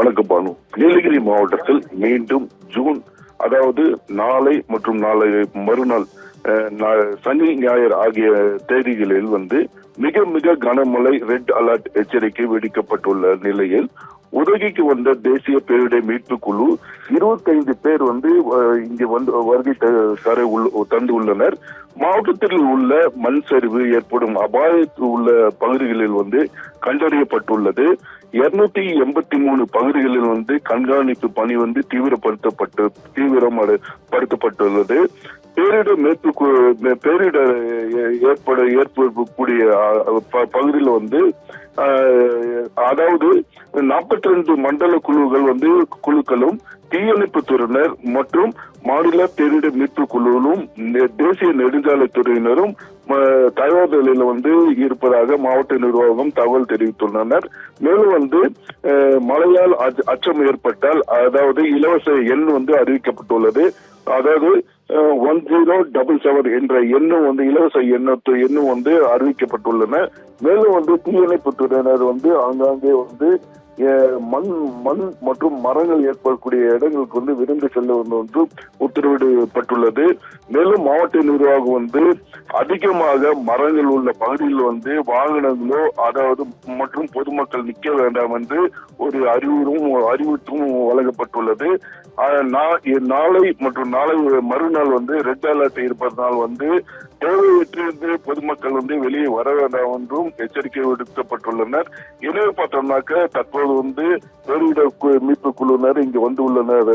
வணக்கம் பானு. நீலகிரி மாவட்டத்தில் மீண்டும் ஜூன், அதாவது நாளை மற்றும் நாளை மறுநாள் சனி ஞாயிறு ஆகிய தேதிகளில் மிக மிக கனமழை ரெட் அலர்ட் எச்சரிக்கை விடுக்கப்பட்டுள்ள நிலையில் உதவிக்கு வந்த தேசிய பேரிடர் மீட்பு குழு 25 பேர் இங்க வருகை தந்து உள்ளனர். மாவட்டத்தில் உள்ள மண் சரிவு ஏற்படும் அபாயத்தில் உள்ள பகுதிகளில் கண்டறியப்பட்டுள்ளது. 283 பகுதிகளில் கண்காணிப்பு பணி தீவிரப்படுத்தப்பட்டுள்ளது. பேரிடர் ஏற்படக்கூடிய பகுதியில் அதாவது 42 மண்டல குழுக்களும் தீயணைப்பு துறையினர் மற்றும் மாநில பேரிடர் மீட்பு குழுவும் தேசிய நெடுஞ்சாலைத்துறையினரும் தயார் நிலையில் இருப்பதாக மாவட்ட நிர்வாகம் தகவல் தெரிவித்துள்ளனர். மேலும் மழையால் அச்சம் ஏற்பட்டால் அதாவது இலவச எண் அறிவிக்கப்பட்டுள்ளது. அதாவது 1077 என்ற எண்ணும் இலவச எண்ணும் அறிவிக்கப்பட்டுள்ளன. மேலும் தீயணைப்பு துறையினர் ஆங்காங்கே மண் மற்றும் மரங்கள் ஏற்படக்கூடிய இடங்களுக்கு விரைந்து செல்ல என்று உத்தரவிடப்பட்டுள்ளது. மேலும் மாவட்ட நிர்வாகம் அதிகமாக மரங்கள் உள்ள பகுதியில் வாகனங்களோ அதாவது மற்றும் பொதுமக்கள் நிற்க வேண்டாம் என்று ஒரு அறிவுறுத்தும் வழங்கப்பட்டுள்ளது. நாளை மற்றும் நாளை மறுநாள் ரெட் அலர்ட் இருப்பதனால் தேவையற்ற பொதுமக்கள் வெளியே வர வேண்டாம் என்றும் எச்சரிக்கை விடுக்கப்பட்டுள்ளனர். எனவே பார்த்தோம்னாக்க தற்போது பேரிடர் மீட்பு குழுவினர் இங்கு உள்ளனர்.